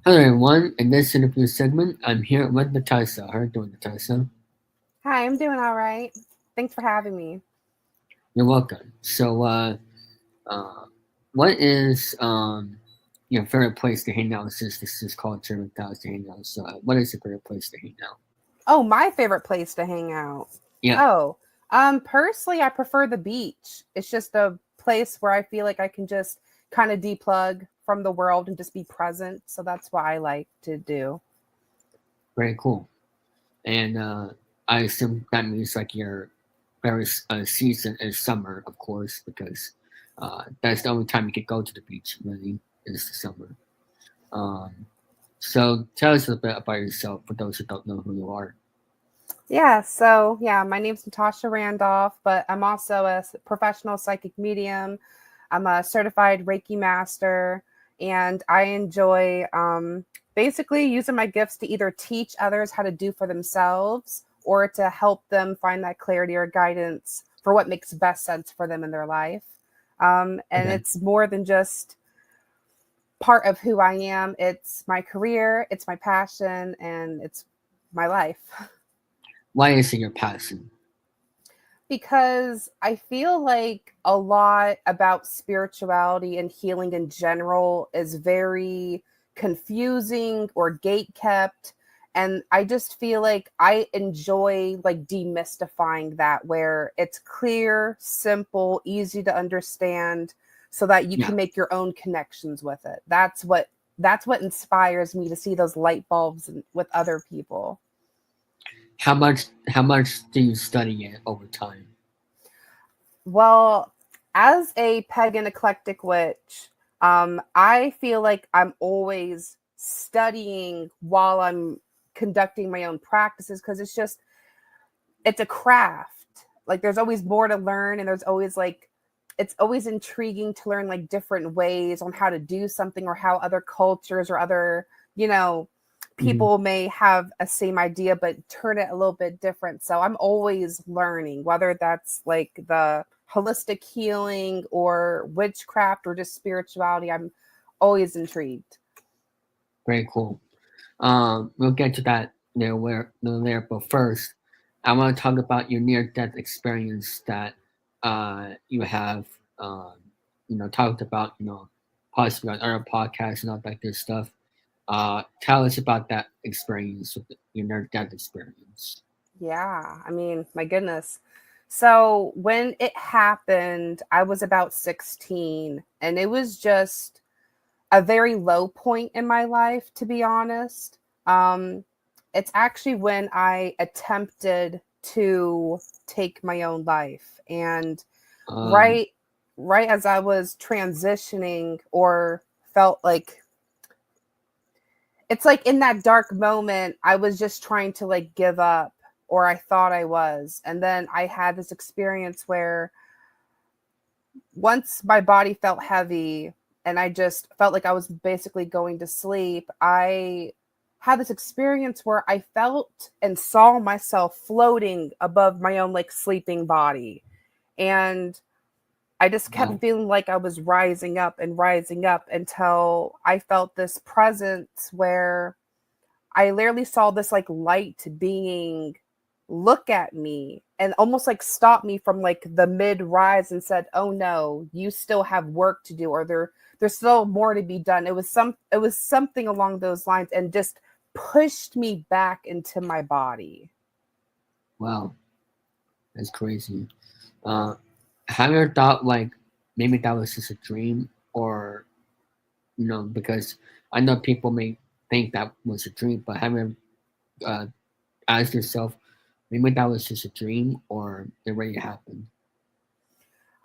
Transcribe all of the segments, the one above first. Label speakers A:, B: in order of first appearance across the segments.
A: Hello everyone, in this interview segment, I'm here with Natasha. How are you doing, Natasha?
B: Hi, I'm doing all right. Thanks for having me.
A: You're welcome. Uh, what is your favorite place to hang out since this is called Chilling3000 Hangouts? What is your favorite place to hang out?
B: Oh, my favorite place to hang out.
A: Yeah,
B: Oh, personally, I prefer the beach. It's just a place where I feel like I can just kind of deplug from the world and just be present. So that's what I like to do.
A: very cool. And I assume that means like your favorite season is summer, of course, because that's the only time you can go to the beach, really, is the summer. Um, so tell us a bit about yourself for those who don't know who you are.
B: Yeah, my name's Natasha Randolph, but I'm also a professional psychic medium. I'm a certified Reiki Master, and I enjoy basically using my gifts to either teach others how to do for themselves or to help them find that clarity or guidance for what makes best sense for them in their life. And
A: Okay.
B: it's more than just part of who I am, it's my career, it's my passion, and it's my life.
A: Why is it your passion?
B: Because I feel like a lot about spirituality and healing in general is very confusing or gate kept. And I just feel like I enjoy like demystifying that where it's clear, simple, easy to understand so that you
A: Yeah.
B: can make your own connections with it. That's what inspires me to see those light bulbs with other people.
A: How much do you study it over time?
B: Well, as a pagan eclectic witch, I feel like I'm always studying while I'm conducting my own practices because it's a craft. Like there's always more to learn, and there's always like it's always intriguing to learn like different ways on how to do something or how other cultures or other, you know,
A: Hmm.
B: people may have a same idea but turn it a little bit different. So I'm always learning, whether that's like the holistic healing or witchcraft or just spirituality. I'm always intrigued.
A: Very cool. We'll get to that there. But first, I want to talk about your near-death experience that you have. Um, talked about. Possibly on other podcasts and all that good stuff. Tell us about that experience with your near-death experience.
B: Yeah, I mean, my goodness. So when it happened, I was about 16, and it was just a very low point in my life, to be honest. Um, it's actually when I attempted to take my own life, and
A: Um,
B: right, right as I was transitioning or felt like it's like in that dark moment, I was just trying to like give up, or I thought I was. And then I had this experience where once my body felt heavy and I just felt like I was basically going to sleep, I had this experience where I felt and saw myself floating above my own like sleeping body. And I just kept
A: wow.
B: feeling like I was rising up until I felt this presence where I literally saw this like light being look at me and almost like stop me from like the mid rise and said, "Oh no, you still have work to do, or there's still more to be done." It was something along those lines, and just pushed me back into my body.
A: Wow, that's crazy. Uh, have you ever thought like maybe that was just a dream, or because I know people may think that was a dream, but have you ever asked yourself maybe that was just a dream or it really happened?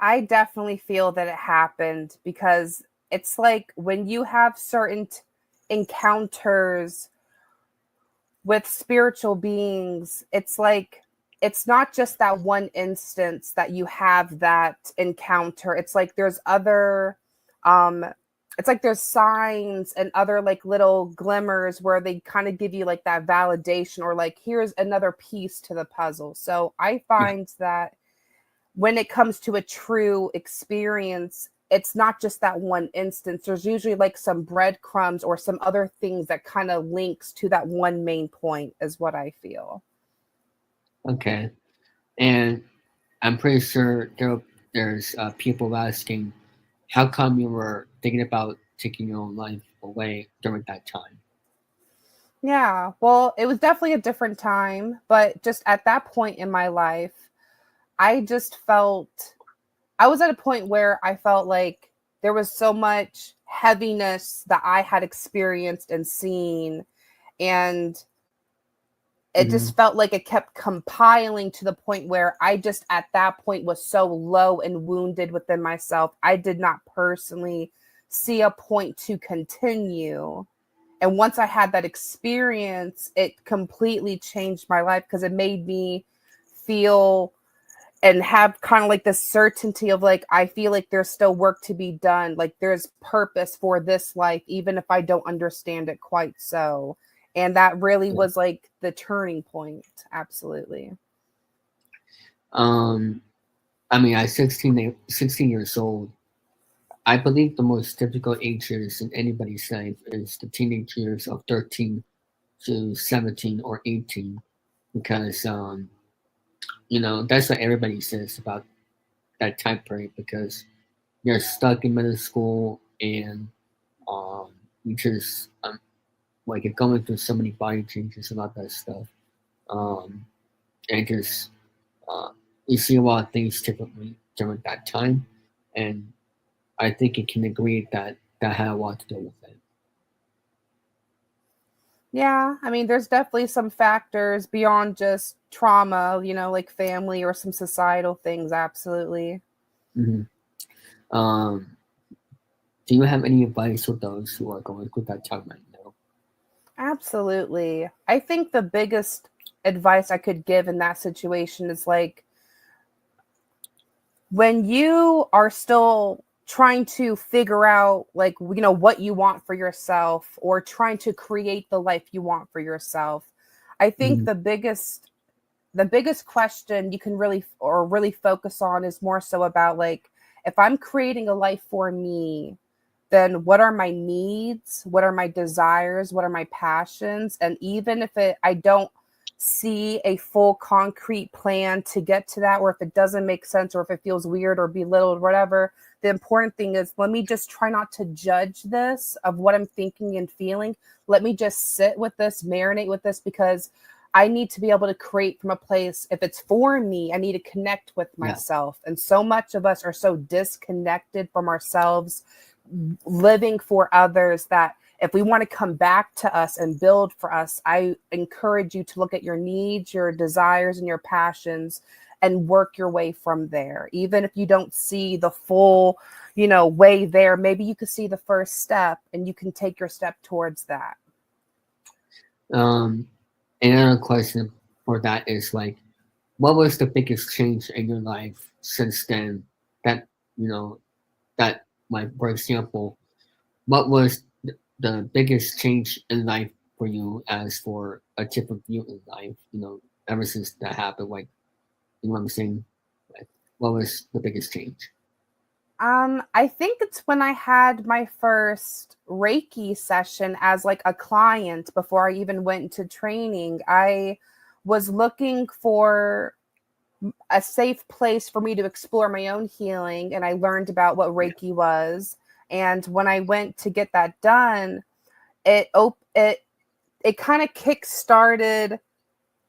B: I definitely feel that it happened because it's like when you have certain encounters with spiritual beings, it's like it's not just that one instance that you have that encounter. It's like there's other um it's like there's signs and other like little glimmers where they kind of give you like that validation or like here's another piece to the puzzle. So I
A: Yeah.
B: find that when it comes to a true experience, it's not just that one instance. There's usually like some breadcrumbs or some other things that kind of links to that one main point, is what I feel.
A: Okay. And I'm pretty sure there's people asking, how come you were thinking about taking your own life away during that time?
B: Yeah, well, it was definitely a different time, but just at that point in my life, I just felt I was at a point where I felt like there was so much heaviness that I had experienced and seen, and it
A: Hmm.
B: just felt like it kept compiling to the point where I just at that point was so low and wounded within myself. I did not personally see a point to continue. And once I had that experience, it completely changed my life because it made me feel and have kind of like this certainty of like, I feel like there's still work to be done. Like there's purpose for this life, even if I don't understand it quite so. And that really was like the turning point. Absolutely.
A: Um, I mean, at 16 years old, I believe the most difficult ages in anybody's life is the teenage years of 13 to 17 or 18, because that's what everybody says about that time period, because you're stuck in middle school, and um, you just like you're going through so many body changes and all that stuff, um, and just uh, you see a lot of things differently during that time, and I think you can agree that that had a lot to do with it.
B: Yeah. I mean, there's definitely some factors beyond just trauma, like family or some societal things. Absolutely.
A: Hmm. Um, do you have any advice for those who are going through that time right now?
B: Absolutely. I think the biggest advice I could give in that situation is like, when you are still trying to figure out like what you want for yourself or trying to create the life you want for yourself, I think
A: Hmm.
B: the biggest question you can really focus on is more so about like, if I'm creating a life for me, then what are my needs, what are my desires, what are my passions? And even if I don't see a full concrete plan to get to that, or if it doesn't make sense, or if it feels weird or belittled, whatever, the important thing is, let me just try not to judge this of what I'm thinking and feeling. Let me just sit with this, marinate with this, because I need to be able to create from a place. If it's for me, I need to connect with
A: Yeah.
B: myself. And so much of us are so disconnected from ourselves, living for others, that if we want to come back to us and build for us, I encourage you to look at your needs, your desires, and your passions and work your way from there. Even if you don't see the full, way there, maybe you could see the first step and you can take your step towards that.
A: Um, Another question for that is like, what was the biggest change in your life since then? That you know that, like, for example, what was the biggest change in life for you as for a different view in life? Ever since that happened, like, you know what I'm saying? Like, what was the biggest change?
B: I think it's when I had my first Reiki session as like a client before I even went into training. I was looking for a safe place for me to explore my own healing, and I learned about what
A: Yeah.
B: Reiki was. And when I went to get that done, it kind of kick started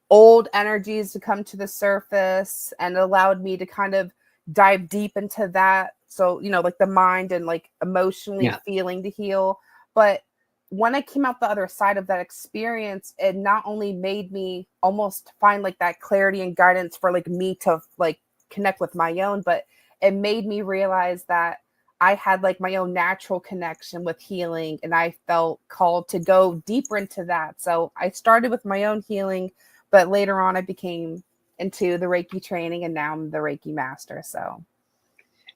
B: old energies to come to the surface and allowed me to kind of dive deep into that. So, like the mind and like emotionally
A: Yeah.
B: feeling to heal. But when I came out the other side of that experience, it not only made me almost find like that clarity and guidance for like me to like connect with my own, but it made me realize that I had like my own natural connection with healing, and I felt called to go deeper into that. So I started with my own healing, but later on I became into the Reiki training, and now I'm the Reiki master. So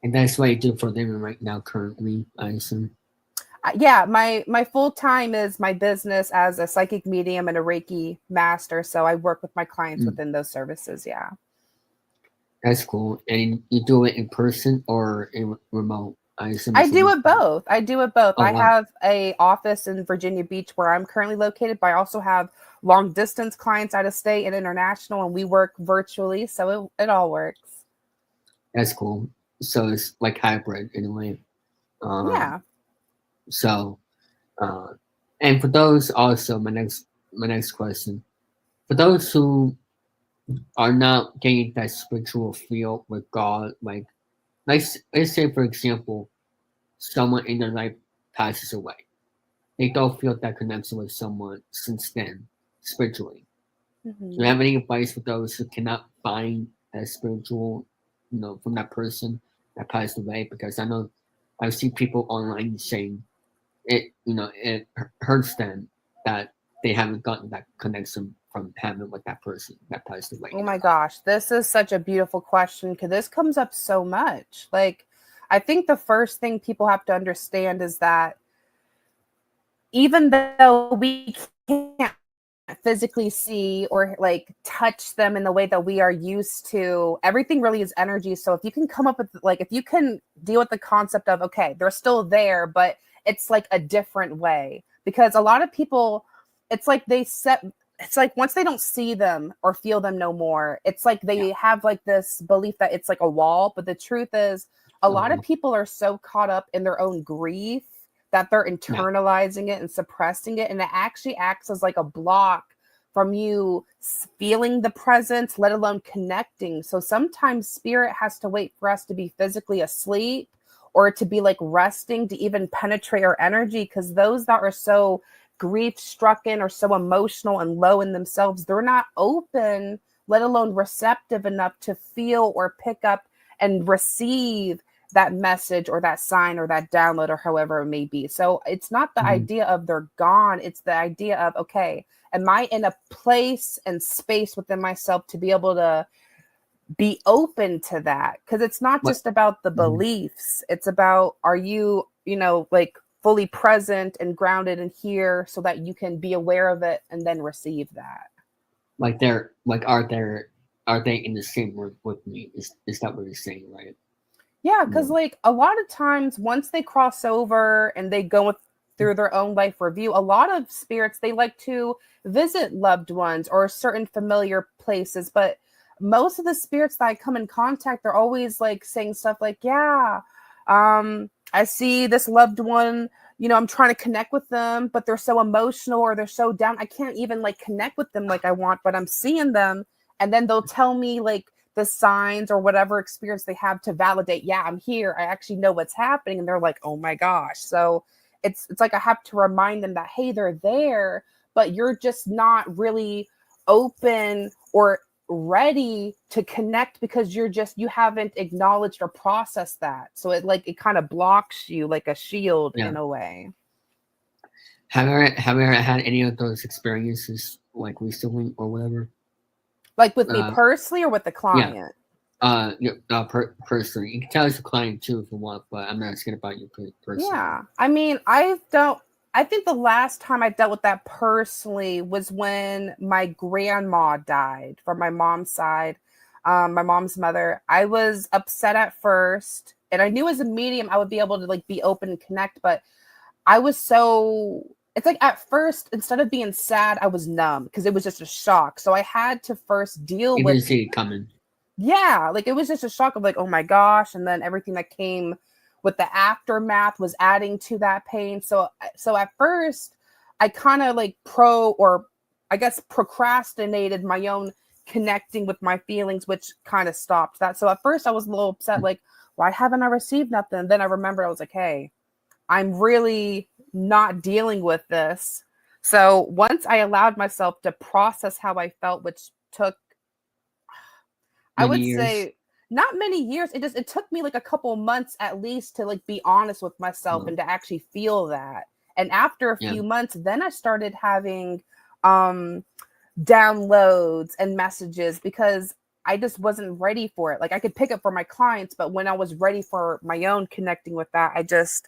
A: And that's what you do for them right now, currently, I assume.
B: yeah, my full time is my business as a psychic medium and a Reiki master. So I work with my clients
A: Mm,
B: within those services. Yeah.
A: that's cool. And you do it in person or in remote? I assume
B: I
A: it's a
B: do it
A: weekend.
B: both. I do it both.
A: Oh
B: I
A: wow,
B: have a office in Virginia Beach where I'm currently located, but I also have long distance clients out of state and international, and we work virtually, so it all works.
A: that's cool. So it's like hybrid in a way. Um,
B: Yeah.
A: so uh, and for those also, my next question, for those who are not getting that spiritual feel with God, like let's say for example, someone in their life passes away. They don't feel that connection with someone since then, spiritually. Do you
B: Hmm.
A: have any advice for those who cannot find that spiritual, from that person that passed away? Because I know I see people online saying it hurts them that they haven't gotten that connection from having with that person that passed away
B: Oh
A: in their
B: my
A: life.
B: gosh, this is such a beautiful question because this comes up so much. Like, I think the first thing people have to understand is that even though we can't physically see or like touch them in the way that we are used to, everything really is energy. So if you can come up with, like, if you can deal with the concept of, okay, they're still there, but it's like a different way, because a lot of people, it's like it's like once they don't see them or feel them no more, it's like
A: Yeah.
B: they have like this belief that it's like a wall. But the truth is, a lot of
A: Okay.
B: people are so caught up in their own grief that they're
A: Yeah.
B: internalizing it and suppressing it. And it actually acts as like a block from you feeling the presence, let alone connecting. So sometimes spirit has to wait for us to be physically asleep or to be like resting to even penetrate our energy. Because those that are so grief strucken or so emotional and low in themselves, they're not open, let alone receptive enough to feel or pick up and receive that message or that sign or that download or however it may be. So it's not the
A: Mhm.
B: idea of they're gone. It's the idea of, okay, am I in a place and space within myself to be able to be open to that? Because it's not
A: What?
B: just about the
A: Mhm.
B: beliefs. It's about, are you, like fully present and grounded in here so that you can be aware of it and then receive that.
A: Like they're like are they in the same room with me? Is that what you're saying, right?
B: Yeah,
A: Yeah.
B: because like a lot of times once they cross over and they go through their own life review, a lot of spirits, they like to visit loved ones or certain familiar places. But most of the spirits that I come in contact, they're always like saying stuff like, yeah, I see this loved one, I'm trying to connect with them, but they're so emotional or they're so down. I can't even like connect with them like I want, but I'm seeing them. And then they'll tell me like the signs or whatever experience they have to validate, yeah, I'm here, I actually know what's happening. And they're like, oh my gosh. So it's like I have to remind them that, hey, they're there, but you're just not really open or ready to connect because you haven't acknowledged or processed that. So it kind of blocks you like a shield
A: Yeah.
B: in a way.
A: Have you ever had any of those experiences like recently or whatever?
B: Like with me
A: Uh,
B: personally or with the
A: yeah.
B: client?
A: Yeah, personally, you can tell us a client too if you want, but I'm not asking about you personally.
B: Yeah. I mean, I think the last time I dealt with that personally was when my grandma died from my mom's side, my mom's mother. I was upset at first, and I knew as a medium I would be able to like be open and connect, but I was so it's like at first, instead of being sad, I was numb because it was just a shock. So I had to first deal
A: You
B: with,
A: didn't see it coming.
B: yeah, like it was just a shock of like, oh my gosh, and then everything that came with the aftermath was adding to that pain. So at first, I kind of like or I guess procrastinated my own connecting with my feelings, which kind of stopped that. So at first I was a little upset, like, why haven't I received nothing? And then I remember I was like, hey, I'm really not dealing with this. So once I allowed myself to process how I felt, which took, I
A: Many
B: would
A: years.
B: say, not many years. It took me like a couple months at least to like be honest with myself
A: No.
B: and to actually feel that. And after a
A: Yeah.
B: few months, then I started having um downloads and messages because I just wasn't ready for it. Like I could pick up for my clients, but when I was ready for my own connecting with that, I guess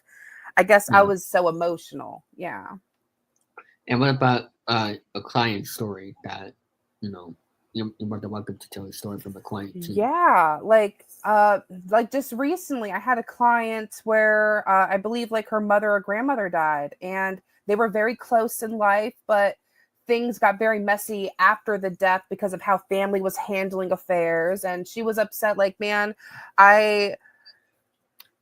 B: I
A: No.
B: was so emotional. Yeah.
A: And what about a client story that you know? you're more than welcome to tell a story from a client too.
B: Yeah, like just recently I had a client where I believe like her mother or grandmother died, and they were very close in life, but things got very messy after the death because of how family was handling affairs, and she was upset like, man, I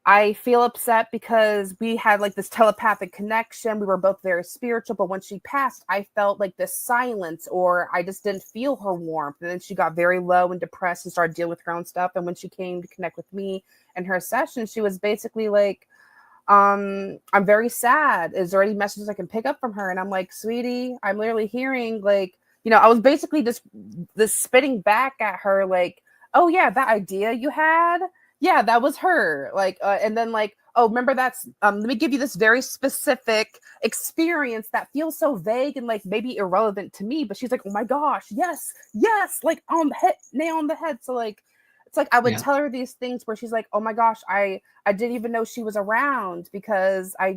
B: I feel upset because we had like this telepathic connection. We were both very spiritual, but when she passed, I felt like this silence, or I just didn't feel her warmth. And then she got very low and depressed and started dealing with her own stuff. And when she came to connect with me in her session, she was basically like, I'm very sad. Is there any messages I can pick up from her? And I'm like, sweetie, I'm literally hearing like, I was basically just this spitting back at her, like, oh yeah, that idea you had, yeah, that was her. Like, and then like, oh, remember that's let me give you this very specific experience that feels so vague and like maybe irrelevant to me, but she's like, oh my gosh, yes, yes, like on the head, nail on the head. So like, it's like I would
A: Yeah.
B: tell her these things where she's like, oh my gosh, I didn't even know she was around because I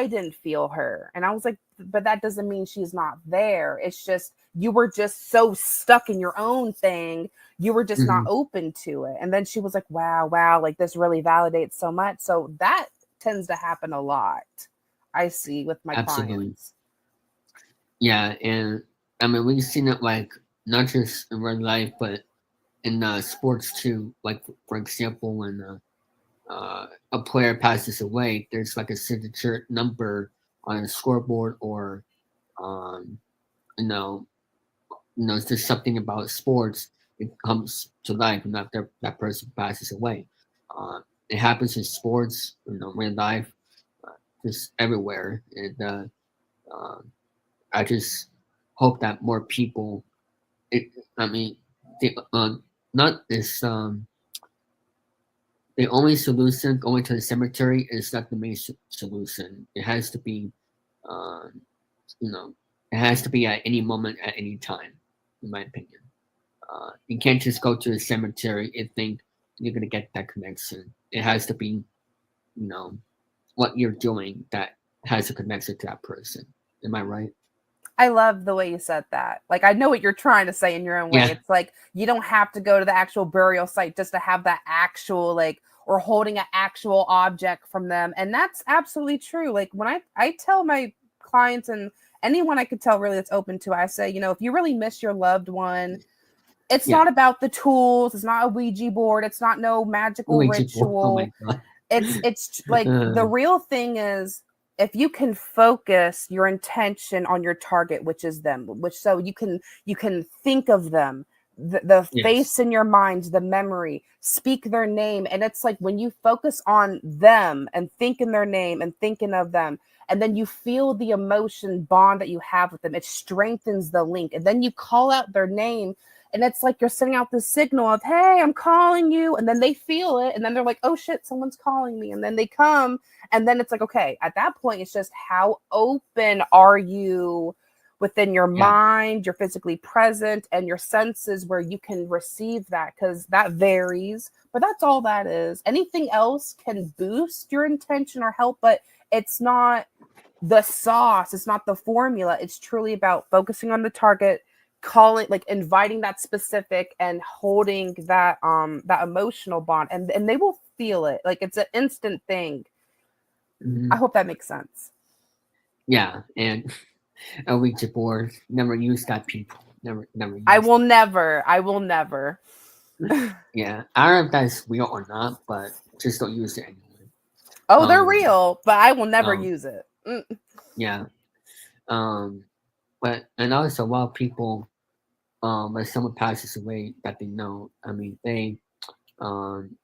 B: didn't feel her. And I was like, but that doesn't mean she's not there. It's just you were just so stuck in your own thing. You were just not
A: Hmm.
B: open to it. And then she was like, wow, like this really validates so much. So that tends to happen a lot. I see with my
A: Absolutely.
B: clients.
A: Yeah, and I mean we've seen it like not just in real life, but in sports too. Like for example, when a player passes away, there's like a signature number on a scoreboard, or um, you know, it's just something about sports. It comes to life when that person passes away. Uh, it happens in sports, real life, uh, just everywhere. And uh, I just hope that more people. It, I mean, the, not this. The only solution going to the cemetery is not the main solution. It has to be, um, you know, it has to be at any moment, at any time, in my opinion. You can't just go to the cemetery and think you're gonna get that connection. It has to be, you know, what you're doing that has a connection to that person. Am I right?
B: I love the way you said that. Like, I know what you're trying to say in your own way.
A: Yeah,
B: It's like you don't have to go to the actual burial site just to have that actual, like, or holding an actual object from them. And that's absolutely true. Like, when I tell my clients and anyone I could tell really that's open to, I say, if you really miss your loved one, it's
A: yeah.
B: not about the tools, it's not a Ouija board, it's not no magical
A: Luigi, oh my
B: ritual.
A: god.
B: It's like the real thing is if you can focus your intention on your target, which is them, which so you can think of them, the
A: Yes.
B: face in your mind, the memory, speak their name. And it's like when you focus on them and think in their name and thinking of them, and then you feel the emotion bond that you have with them, it strengthens the link. And then you call out their name, and it's like you're sending out this signal of, hey, I'm calling you. And then they feel it. And then they're like, oh shit, someone's calling me. And then they come. And then it's like, okay, at that point, it's just how open are you within your
A: Yeah.
B: mind, you're physically present, and your senses where you can receive that, because that varies. But that's all that is. Anything else can boost your intention or help, but it's not the sauce, it's not the formula. It's truly about focusing on the target, calling, like inviting that specific and holding that emotional bond, and they will feel it. Like it's an instant thing. I
A: Mhm.
B: hope that makes sense.
A: Yeah, and a Ouija board. Never use that, people. Never
B: I
A: use
B: will
A: that.
B: never, I will never.
A: Yeah, I don't know if that's real or not, but just don't use it anyway.
B: Oh, they're
A: Um,
B: real, but I will never
A: um,
B: use it.
A: yeah. Um, but and also while people, when someone passes away that they know, I mean, um,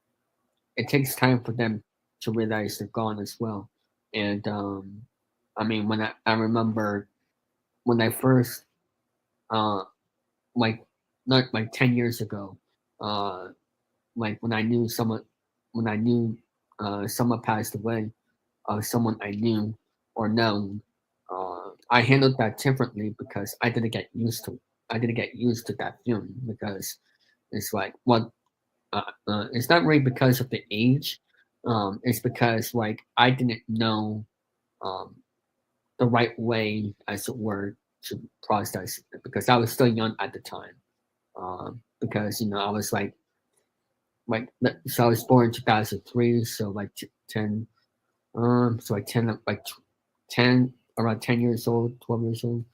A: it takes time for them to realize they're gone as well. And I mean, when I remember when I first, uh, like, not like 10 years ago, uh, like when I knew someone passed away, someone I knew or known, I handled that differently because I didn't get used to that feeling because it's like what it's not really because of the age, it's because like I didn't know um, the right way, as it were, to process it because I was still young at the time. because I was so I was born in 2003, so 10, so 10, around 10 years old, 12 years old.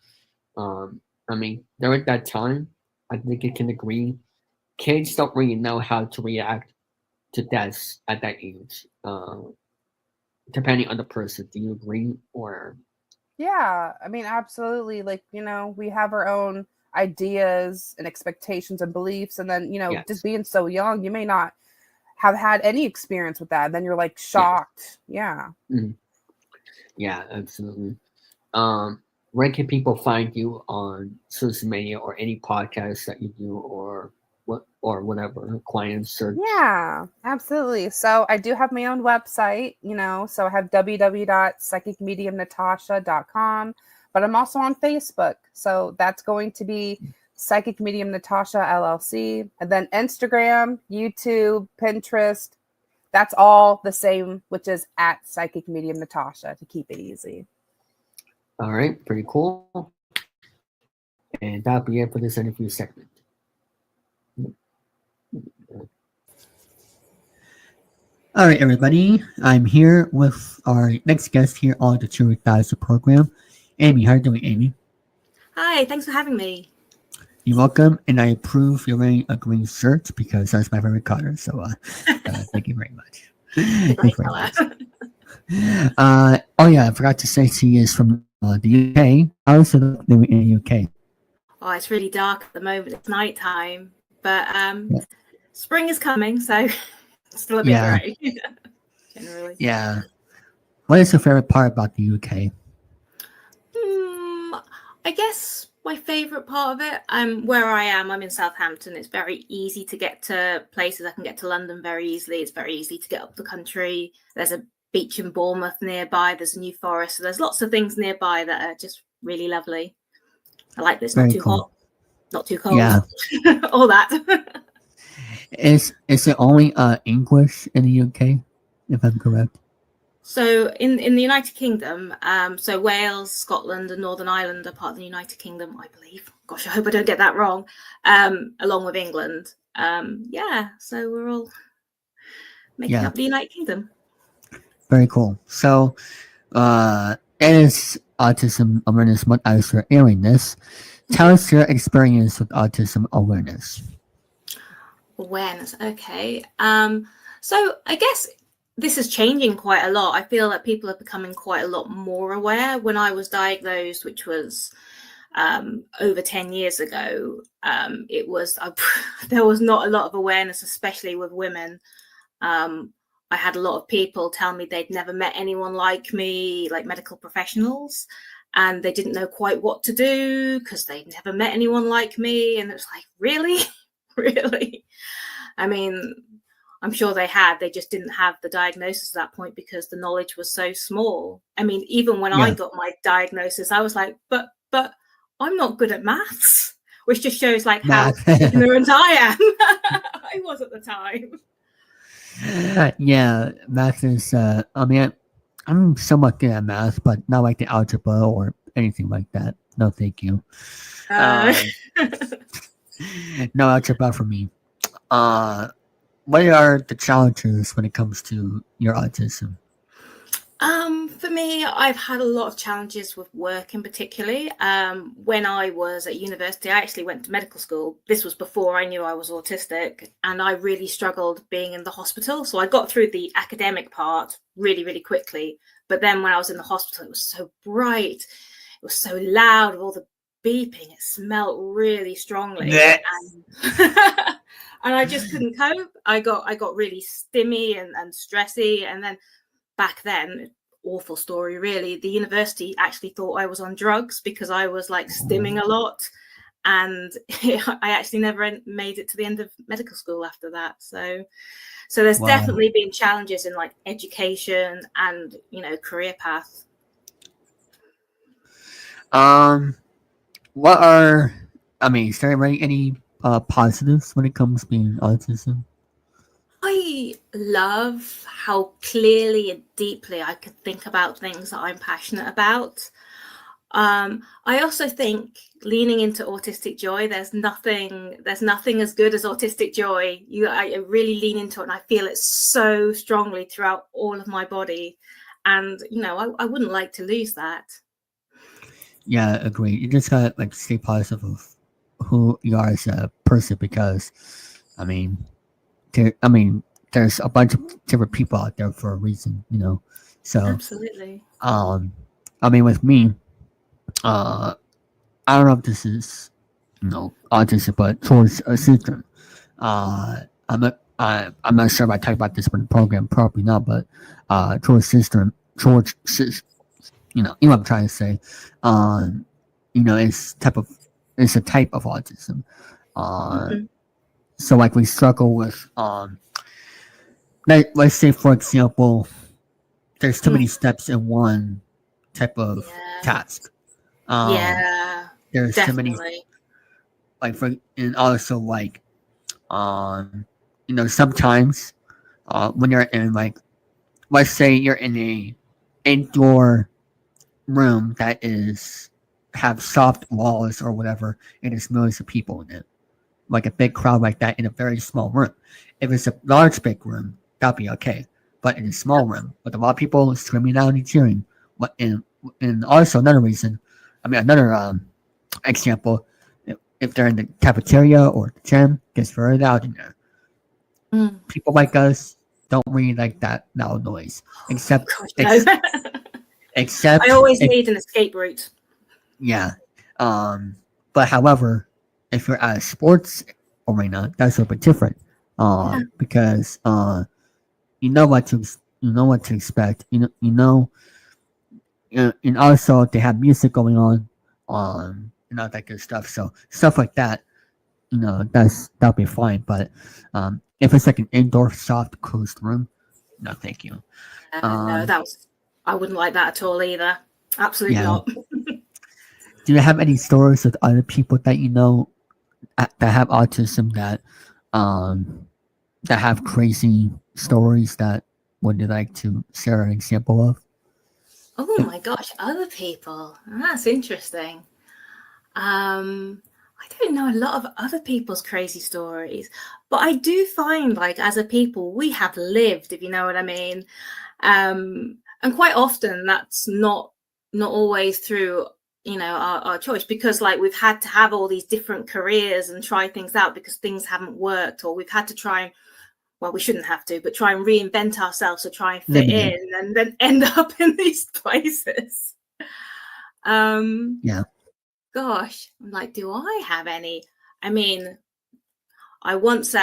A: I mean, during that time, I think you can agree, kids don't really know how to react to death at that age. Depending on the person, do you agree or?
B: Yeah, I mean, absolutely. Like, we have our own ideas and expectations and beliefs. And then, just
A: Yes,
B: being so young, you may not have had any experience with that. And then you're like
A: yes,
B: shocked. Yeah.
A: mhm. Yeah, absolutely. Where can people find you on social media or any podcasts that you do or whatever client search?
B: Yeah, absolutely. So I do have my own website, so I have www.psychicmediumnatasha.com, but I'm also on Facebook. So that's going to be Psychic Medium Natasha LLC. And then Instagram, YouTube, Pinterest, that's all the same, which is at Psychic Medium Natasha to keep it easy.
A: All right, pretty cool. And that'll be it for this interview segment.
C: All right, everybody. I'm here with our next guest here on the Chilling3000 program, Amy. How are you doing, Amy?
D: Hi, thanks for having me.
C: You're welcome, and I approve you're wearing a green shirt because that's my favorite color. So, thank you very much. Thank you very much. Oh yeah, I forgot to say she is from the UK. How's it doing in the UK?
D: Oh, it's really dark at the moment. It's nighttime, but spring is coming, so it's still a bit grey. Generally.
C: Yeah. What is your favorite part about the UK?
D: I guess my favourite part of it, where I am, I'm in Southampton. It's very easy to get to places. I can get to London very easily. It's very easy to get up the country. There's a beach in Bournemouth nearby. There's a New Forest. So there's lots of things nearby that are just really lovely. I like this. Not too hot, not too cold.
C: Yeah.
D: All that.
C: Is it only English in the UK, if I'm correct?
D: So in the United Kingdom, so Wales, Scotland, and Northern Ireland are part of the United Kingdom, I believe. Gosh, I hope I don't get that wrong. Along with England. So we're all making up the United Kingdom.
C: Very cool. So it is Autism Awareness Month as you're airing this. Tell us your experience with autism awareness.
D: Awareness, okay. So I guess this is changing quite a lot. I feel that people are becoming quite a lot more aware. When I was diagnosed, which was over 10 years ago, it was there was not a lot of awareness, especially with women. I had a lot of people tell me they'd never met anyone like me, like medical professionals, and they didn't know quite what to do because they'd never met anyone like me. And it was like, really? Really? I mean, I'm sure they just didn't have the diagnosis at that point because the knowledge was so small. I mean, even when I got my diagnosis, I was like, but I'm not good at maths, which just shows like how ignorant I am. I was at the time.
C: Yeah, math is, I mean, I'm somewhat good at math, but not like the algebra or anything like that. No, thank you. No algebra for me. What are the challenges when it comes to your autism?
D: For me, I've had a lot of challenges with work in particular. When I was at university, I actually went to medical school. This was before I knew I was autistic, and I really struggled being in the hospital. So I got through the academic part really, really quickly. But then when I was in the hospital, it was so bright. It was so loud with all the beeping. It smelled really strongly. And I just couldn't cope. I got really stimmy and stressy. And then back then, awful story really, the university actually thought I was on drugs because I was like stimming a lot, and I actually never made it to the end of medical school after that. So there's definitely been challenges in like education and career path.
C: Is there any positives when it comes to being autism?
D: I love how clearly and deeply I could think about things that I'm passionate about. I also think leaning into autistic joy, there's nothing as good as autistic joy. I really lean into it, and I feel it so strongly throughout all of my body. And, I wouldn't like to lose that.
C: Yeah, agree. You just gotta like stay positive of who you are as a person, because there's a bunch of different people out there for a reason, So
D: Absolutely.
C: with me, I don't know if this is autism, but towards a syndrome. I'm not sure if I talked about this in the program, probably not, but towards system, you know what I'm trying to say. It's a type of autism. So like we struggle with let's say for example, there's too many steps in one type of task.
D: Yeah,
C: There's
D: definitely.
C: too many, and also sometimes when you're in let's say you're in a indoor room that have soft walls or whatever, and there's millions of people in it, like a big crowd like that in a very small room. If it's a large big room, that'll be okay. But in a small room with a lot of people screaming out and cheering, and also another example, if they're in the cafeteria or the gym, gets very loud in there. People like us don't really like that loud noise, except
D: I always need an escape route.
C: Yeah. But however, if you're at a sports arena, that's a little bit different. Because you know what to expect. And also they have music going on, and all that good stuff. So stuff like that, that'll be fine. But if it's like an indoor soft closed room, no, thank you.
D: No, I wouldn't like that at all either. Absolutely not.
C: Do you have any stories with other people that you know that have autism that have crazy stories that would you like to share an example of?
D: Oh my gosh, other people. That's interesting. I don't know a lot of other people's crazy stories, but I do find as a people, we have lived, if you know what I mean. And quite often that's not always through our choice, because we've had to have all these different careers and try things out because things haven't worked, or we've had to try, well, we shouldn't have to, but try and reinvent ourselves to try and fit in, and then end up in these places. Gosh, do I have any? I mean, I once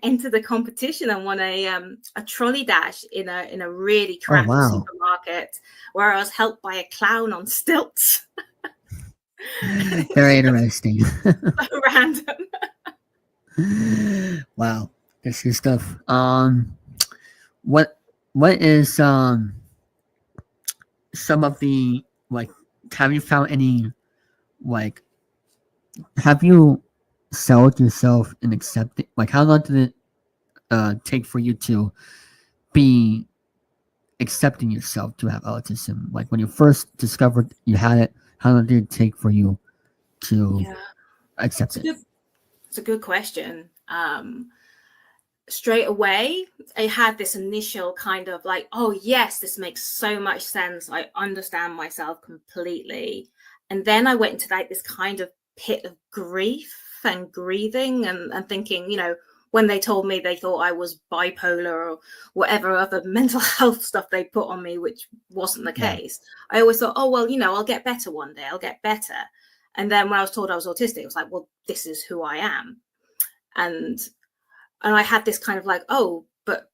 D: entered a competition and won a trolley dash in a really crappy supermarket, where I was helped by a clown on stilts.
C: Very interesting.
D: So random.
C: Wow, that's good stuff. What is some of the have you found any have you settled yourself and accepted? How long did it take for you to be accepting yourself to have autism? When you first discovered you had it, how long did it take for you to accept it?
D: It's a good question. Straight away, I had this initial kind of oh yes, this makes so much sense. I understand myself completely. And then I went into this kind of pit of grief and grieving and thinking, when they told me they thought I was bipolar or whatever other mental health stuff they put on me, which wasn't the case. I always thought, oh, well, I'll get better one day. I'll get better. And then when I was told I was autistic, it was well, this is who I am. And I had this kind of oh, but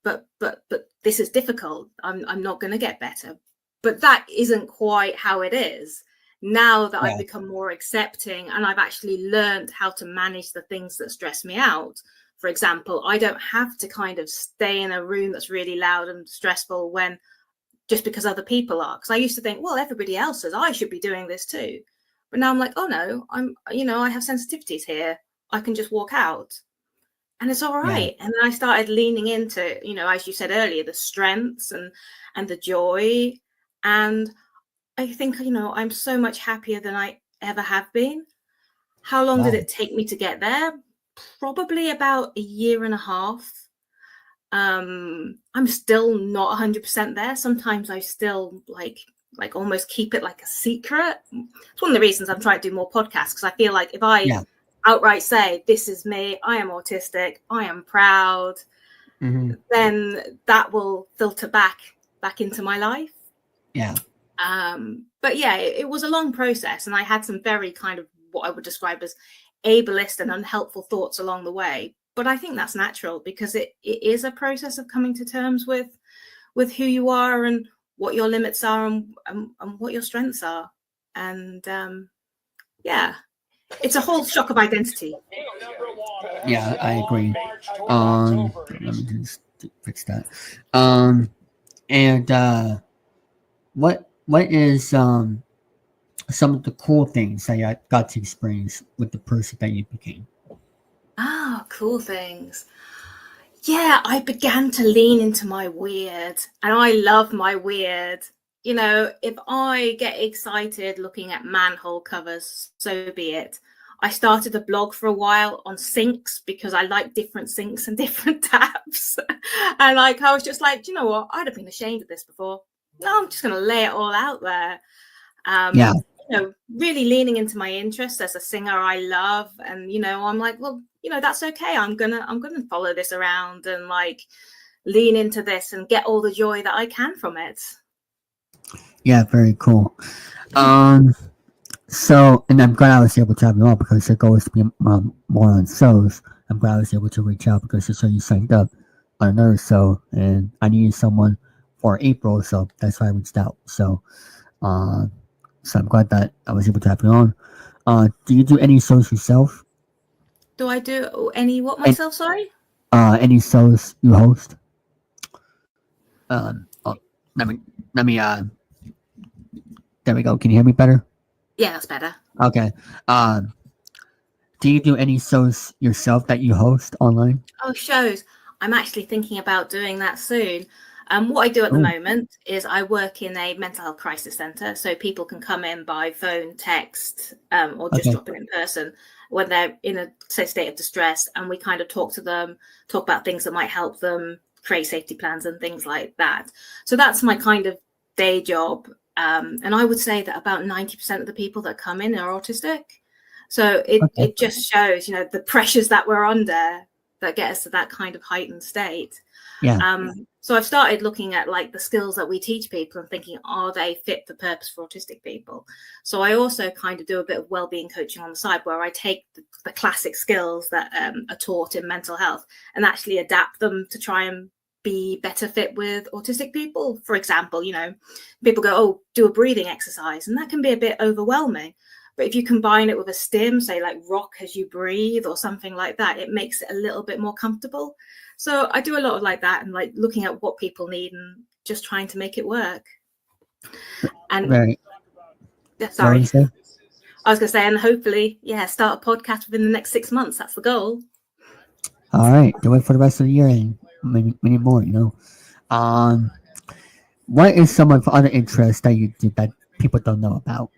D: this is difficult. I'm not going to get better. But that isn't quite how it is. Now that I've become more accepting and I've actually learned how to manage the things that stress me out. For example, I don't have to kind of stay in a room that's really loud and stressful just because other people are. Because I used to think, well, everybody else says I should be doing this too. But now I'm oh no, I have sensitivities here. I can just walk out. And it's all right. And then I started leaning into, as you said earlier, the strengths and the joy. And I think, I'm so much happier than I ever have been. How long did it take me to get there? Probably about a year and a half. I'm still not 100% there. Sometimes I still like almost keep it like a secret. It's one of the reasons I'm trying to do more podcasts, because I feel like if I outright say, this is me, I am autistic, I am proud, then that will filter back into my life.
C: Yeah.
D: But yeah, it was a long process, and I had some very kind of what I would describe as ableist and unhelpful thoughts along the way. But I think that's natural, because it is a process of coming to terms with who you are and what your limits are and what your strengths are. And yeah, it's a whole shock of identity.
C: Yeah, I agree. Let me just fix that. And what is some of the cool things that you got to experience with the person that you became?
D: Cool things. Yeah, I began to lean into my weird, and I love my weird. If I get excited looking at manhole covers, so be it. I started a blog for a while on sinks, because I like different sinks and different taps. And I was just like, you know what? I'd have been ashamed of this before. No, I'm just going to lay it all out there. Really leaning into my interests as a singer I love. And, I'm like, well, that's okay. I'm gonna follow this around and like lean into this and get all the joy that I can from it.
C: Yeah, very cool. So, and I'm glad I was able to have you on, because the goal is to be more on shows. I'm glad I was able to reach out, because so you signed up on another show, and I needed someone for April, so that's why I reached out. So I'm glad that I was able to have you on. Do you do any shows yourself?
D: Do I do any what myself? Sorry.
C: Any shows you host? Let me. There we go. Can you hear me better?
D: Yeah, that's better.
C: Okay. Do you do any shows yourself that you host online?
D: Oh, shows. I'm actually thinking about doing that soon. What I do at the moment is I work in a mental health crisis centre, so people can come in by phone, text, or just drop in person when they're in a state of distress, and we kind of talk to them, talk about things that might help them, create safety plans and things like that. So that's my kind of day job. And I would say that about 90% of the people that come in are autistic. So it just shows, the pressures that we're under that get us to that kind of heightened state.
C: Yeah.
D: So I've started looking at like the skills that we teach people and thinking, are they fit for purpose for autistic people? So I also kind of do a bit of wellbeing coaching on the side, where I take the classic skills that are taught in mental health and actually adapt them to try and be better fit with autistic people. For example, people go, oh, do a breathing exercise, and that can be a bit overwhelming. But if you combine it with a stim, say like rock as you breathe or something like that, it makes it a little bit more comfortable. So I do a lot of like that, and like looking at what people need and just trying to make it work. And sorry, I was going to say, and hopefully, start a podcast within the next 6 months. That's the goal.
C: All right, do it for the rest of the year and many more. What is some of the other interests that you do that people don't know about?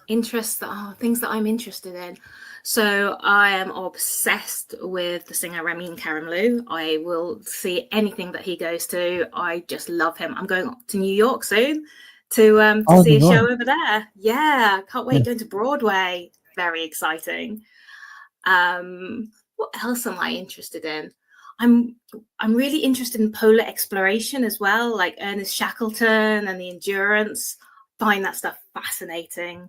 D: Interests things that I'm interested in. So I am obsessed with the singer Ramin Karimloo. I will see anything that he goes to. I just love him. I'm going to New York soon to see a show over there. Yeah, can't wait. Going to Broadway. Very exciting. What else am I interested in? I'm really interested in polar exploration as well, like Ernest Shackleton and the endurance. Find that stuff fascinating.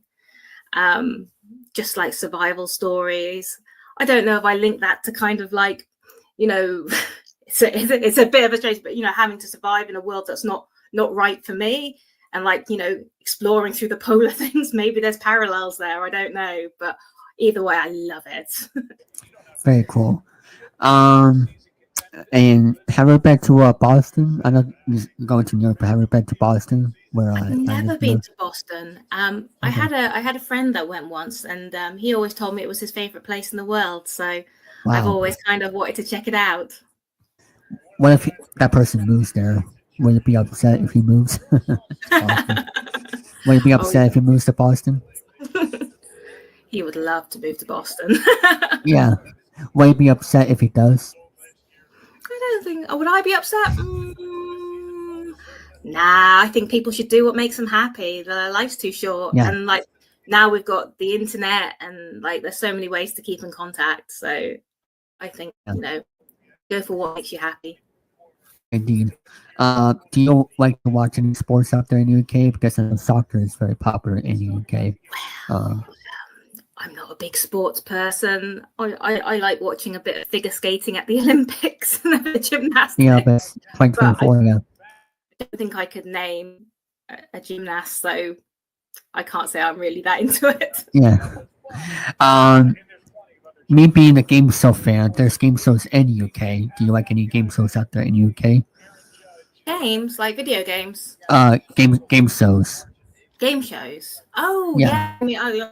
D: Just like survival stories. I don't know if I link that to kind of like, it's a bit of a strange, but having to survive in a world that's not right for me, and like exploring through the polar things. Maybe there's parallels there. I don't know, but either way, I love it.
C: Very cool. And have you been to Boston? I know you're going to New York, but have you been to Boston?
D: I've never been to Boston. I had a friend that went once, and he always told me it was his favorite place in the world. So I've always kind of wanted to check it out.
C: What if that person moves there? Would it be upset if he moves? Will you be
D: Oh,
C: upset if he moves to Boston?
D: he would love to move to Boston.
C: Yeah. Will you be upset if he does?
D: I don't think. Would I be upset? Nah, I think people should do what makes them happy. Their life's too short,
C: Yeah.
D: and like now we've got the internet, and like there's so many ways to keep in contact. So I think go for what makes you happy.
C: Indeed. Do you like to watch any sports out there in the UK? Because I know soccer is very popular in the UK.
D: I'm not a big sports person. I like watching a bit of figure skating at the Olympics and a bit of gymnastics.
C: Yeah, but 2024, yeah.
D: I don't think I could name a gymnast, so I can't say I'm really that into it.
C: Yeah. Me being a game show fan, there's game shows in the UK. Do you like any game shows out there in the UK?
D: Games, like video games?
C: Game shows.
D: Game shows? Oh,
C: Yeah.
D: yeah. I mean,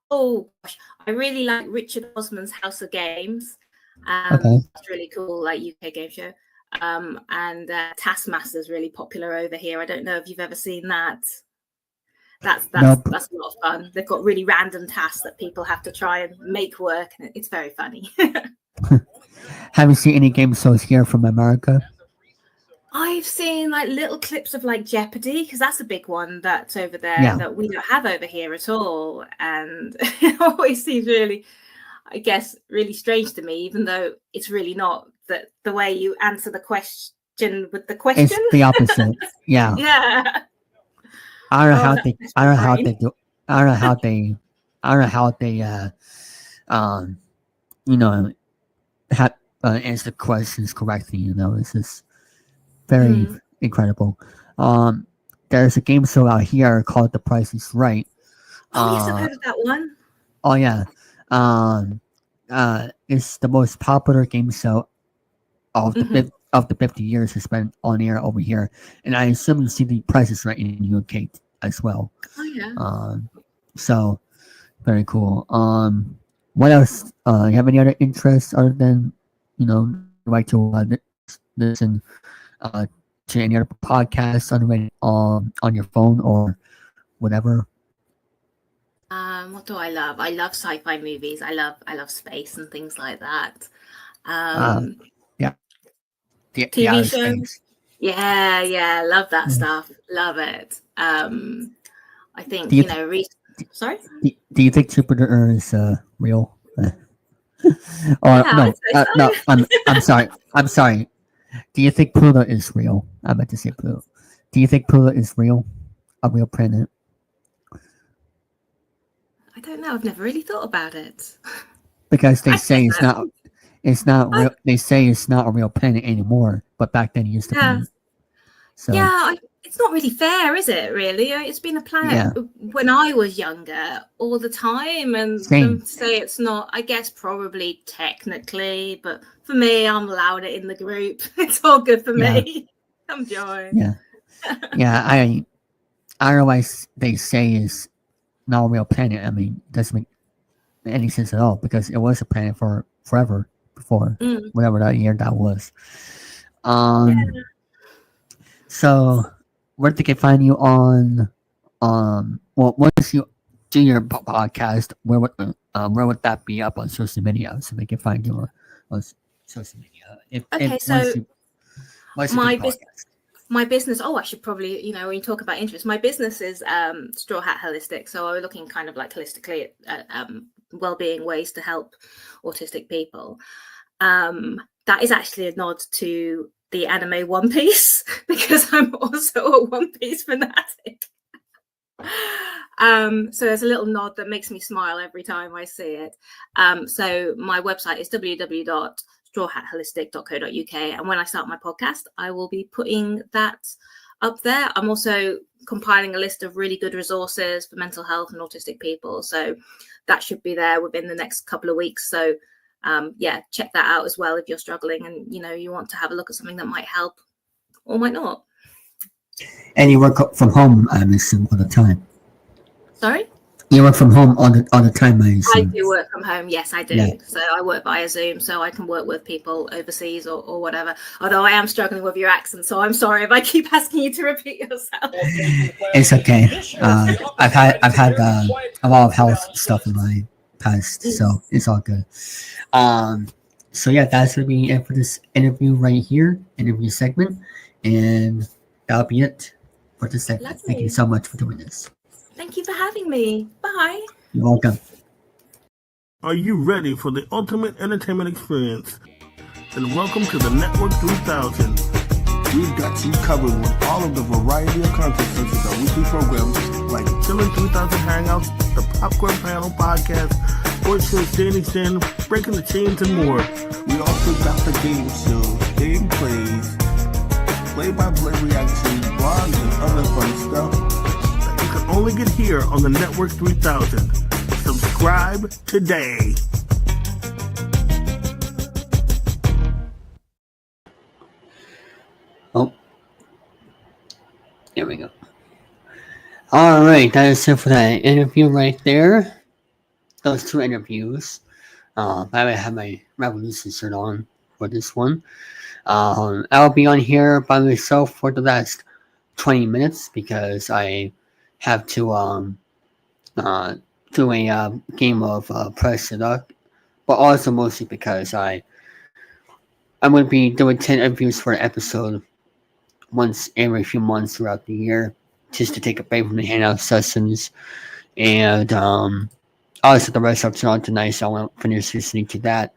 D: oh, gosh. I really like Richard Osman's House of Games.
C: Okay.
D: It's really cool, like UK game show. And Taskmaster is really popular over here. I don't know if you've ever seen that. That's
C: Nope.
D: a lot of fun. They've got really random tasks that people have to try and make work, and it's very funny.
C: Have you seen any game shows here from America?
D: I've seen like little clips of like Jeopardy, because that's a big one that's over there that we don't have over here at all, and it always seems really, I guess, really strange to me, even though it's really not. That the way you answer the question with the question,
C: It's the opposite. Yeah.
D: Yeah.
C: I don't know how they. I don't know how they do. I don't know how they. I don't know how they. Answer questions correctly. It's just very incredible. There's a game show out here called The Price Is Right.
D: Oh yes, I've heard of that one.
C: Oh yeah. It's the most popular game show of the 50 years it's been on air over here, and I assume you see The Price Is Right in the UK as well.
D: Oh yeah.
C: So very cool. What else? You have any other interests other than you like to listen to any other podcasts on your phone or whatever?
D: What do I love? I love sci-fi movies. I love space and things like that. TV shows. Yeah, love that stuff. Love it. I think sorry.
C: Do you think Jupiter is real? No. I'm sorry. I'm sorry. Do you think Pluto is real? I meant to say Pluto. Do you think Pluto is real? A real planet?
D: I don't know. I've never really thought about it.
C: Because they say it's not. It's not real. They say it's not a real planet anymore, but back then it used to be. So
D: it's not really fair, is it? Really, it's been a planet when I was younger all the time, and say it's not. I guess probably technically, but for me, I'm allowed it in the group. It's all good for me. I'm joined.
C: I otherwise they say it's not a real planet. I mean, it doesn't make any sense at all because it was a planet for forever before whatever that year that was. So where they can find you on once you do your podcast, where would that be up on social media so they can find you on social media?
D: My business, I should probably, when you talk about interest, my business is Straw Hat Holistic. So we're looking kind of like holistically at well-being ways to help autistic people. That is actually a nod to the anime One Piece because I'm also a One Piece fanatic. So there's a little nod that makes me smile every time I see it. So my website is www.strawhatholistic.co.uk, and when I start my podcast, I will be putting that up there. I'm also compiling a list of really good resources for mental health and autistic people, so that should be there within the next couple of weeks. So check that out as well if you're struggling and you want to have a look at something that might help or might not. And
C: you work from home, I'm assuming, all the time.
D: Sorry?
C: You work from home all the time, I
D: I
C: assume.
D: do work from home. Yes, I do.
C: Yeah.
D: So I work via Zoom, so I can work with people overseas or whatever. Although I am struggling with your accent, so I'm sorry if I keep asking you to repeat yourself.
C: It's okay. I've had a lot of health stuff in my past, so it's all good. So yeah, that's gonna be it for this interview right here, interview segment, and that'll be it for this segment.
D: Lovely.
C: Thank you so much for doing this.
D: Thank you for having me. Bye.
C: You're welcome.
E: Are you ready for the ultimate entertainment experience? Then welcome to the Network 3000.
F: We've got you covered with all of the variety of content such as our weekly programs
E: Like Chilling3000 Hangouts, the Popcorn Panel Podcast, Sports Show Standing Stand, Breaking the Chains, and more.
F: We also got the game shows, game plays, play-by-play reactions, blogs, and other fun stuff
E: That you can only get here on the Network 3000. Subscribe today.
C: Oh, there we go. All right, that is it for that interview right there. Those two interviews. I have my Revolution shirt on for this one. I'll be on here by myself for the last 20 minutes because I have to do a game of Press It Up, but also mostly because I'm going to be doing 10 interviews for an episode once every few months throughout the year, just to take a break from the Hangout Sessions. And also the rest of on tonight, so I want to finish listening to that.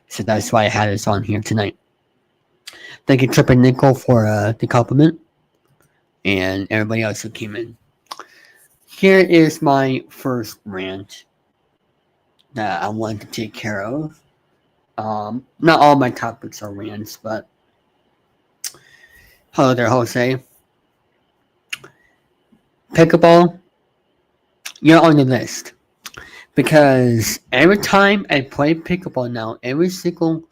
C: So that's why I had this on here tonight. Thank you, Trip and Nickel, for the compliment, and everybody else who came in. Here is my first rant that I wanted to take care of. Not all my topics are rants, but hello there, Jose. Pickleball, you're on the list. Because every time I play pickleball now, every single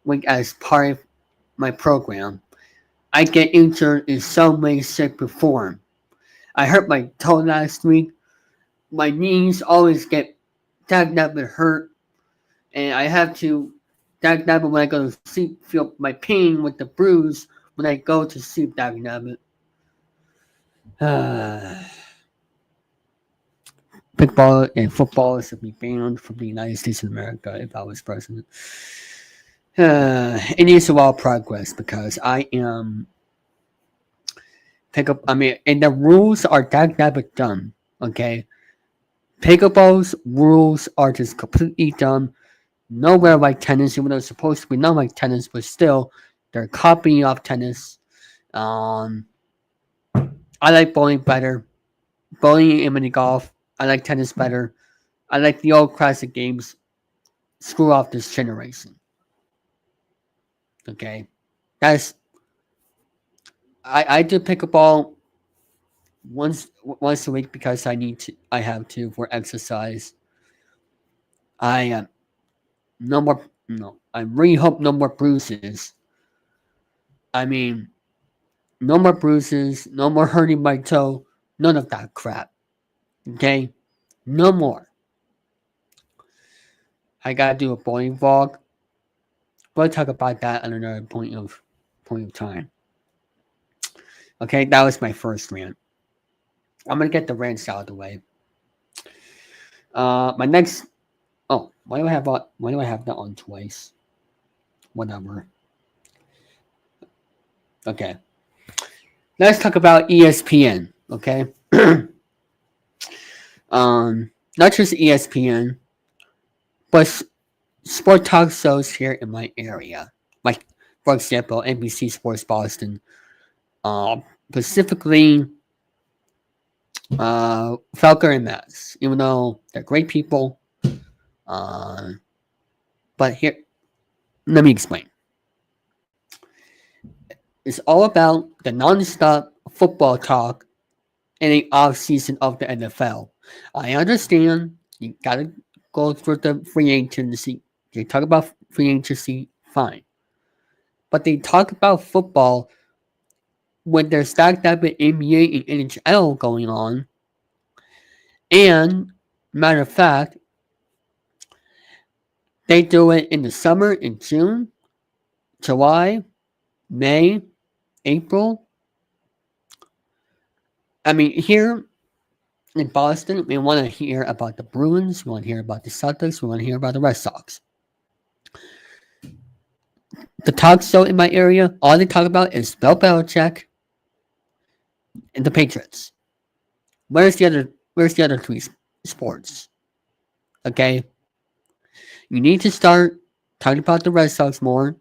C: week as part of my program, I get injured in some way, shape, or form. I hurt my toe last week. My knees always get tagged up and hurt. And I have to tag up when I go to sleep, feel my pain with the bruise when I go to sleep, tag up it. Pickleball and football should be banned from the United States of America if I was president. It needs a lot of progress because I am and the rules are that dumb. Okay, pickleball's rules are just completely dumb. Nowhere like tennis, even though it's supposed to be not like tennis, but still, they're copying off tennis. I like bowling better. Bowling and mini golf. I like tennis better. I like the old classic games. Screw off this generation. Okay, that's. I do pickleball once a week because I have to for exercise. I I really hope no more bruises. I mean, no more bruises, no more hurting my toe, none of that crap. Okay, no more. I gotta do a bowling vlog. We'll talk about that at another point of time. Okay, that was my first rant. I'm gonna get the rants out of the way. My next. Oh, why do I have that on twice? Whatever. Okay. Let's talk about ESPN. Okay. Not just ESPN, but sport talk shows here in my area. Like, for example, NBC Sports Boston. Specifically, Falker and Mass, even though they're great people. But here, let me explain. It's all about the non-stop football talk in the off-season of the NFL. I understand you gotta go through the free agency. They talk about free agency, fine. But they talk about football when there's stacked up in NBA and NHL going on, and Matter of fact, they do it in the summer in June, July, May, April. I mean, here in Boston, we want to hear about the Bruins, we want to hear about the Celtics, we want to hear about the Red Sox. The talk show in my area, all they talk about is Bill Belichick and the Patriots. Where's the other three sports? Okay? You need to start talking about the Red Sox more.